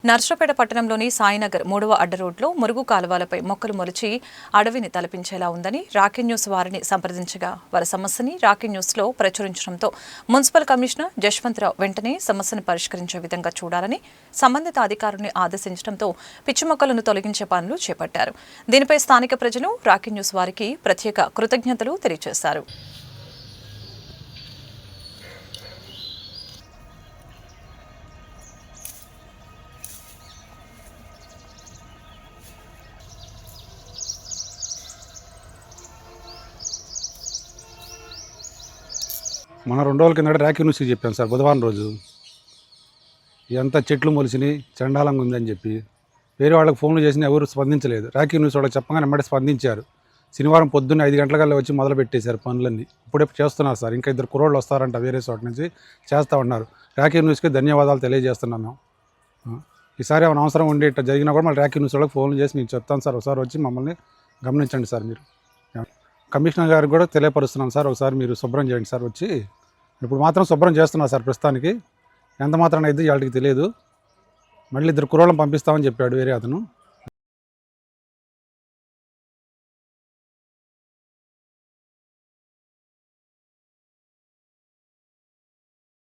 నర్సరావుపేట పట్టణంలోని సాయినగర్ 3వ అడ్డ రోడ్లో మురుగు కాలువలపై మొక్కలు మొలిచి అడవిని తలపించేలా ఉందని రాకీ న్యూస్ వారిని సంప్రదించగా వారి సమస్యని రాకీ న్యూస్లో ప్రచురించడంతో మున్సిపల్ కమిషనర్ జశ్వంతరావు వెంటనే సమస్యను పరిష్కరించే విధంగా చూడాలని సంబంధిత అధికారుల్ని ఆదేశించడంతో పిచ్చి మొక్కలను తొలగించే పనులు చేపట్టారు. దీనిపై స్థానిక ప్రజలు రాకీ న్యూస్ వారికి ప్రత్యేక కృతజ్ఞతలు తెలియజేశారు. మన 2 రోజుల కిందట రాకీ న్యూస్కి చెప్పాను సార్. బుధవారం రోజు ఎంత చెట్లు మొలిచినాయి, చండాలంగా ఉందని చెప్పి వేరే వాళ్ళకి ఫోన్లు చేసినా ఎవరు స్పందించలేదు. రాకీ న్యూస్ వాళ్ళకి చెప్పగానే వెంబడి స్పందించారు. శనివారం పొద్దున్న 5 గంటలకల్లా వచ్చి మొదలు పెట్టేశారు పనులన్నీ. ఇప్పుడే చేస్తున్నారు సార్. ఇంకా 2 కుర్రోళ్ళు వస్తారంట వేరే చోట నుంచి, చేస్తూ ఉన్నారు. రాకీ న్యూస్కి ధన్యవాదాలు తెలియజేస్తున్నాం మేము. ఈసారి ఏమైనా అవసరం ఉండి ఇట్లా జరిగినా కూడా మళ్ళీ రాకీ న్యూస్ వాళ్ళకి ఫోన్లు చేసి మీకు చెప్తాను సార్. ఒకసారి వచ్చి మమ్మల్ని గమనించండి సార్. మీరు కమిషనర్ గారికి కూడా తెలియపరుస్తున్నాను సార్. ఒకసారి మీరు శుభ్రం చేయండి సార్. వచ్చి ఇప్పుడు మాత్రం శుభ్రం చేస్తున్నారు సార్. ప్రస్తుతానికి ఎంత మాత్రం అయితే వాళ్ళకి తెలియదు. మళ్ళీ 2 కుర్రోళ్ళని పంపిస్తామని చెప్పాడు వేరే అతను.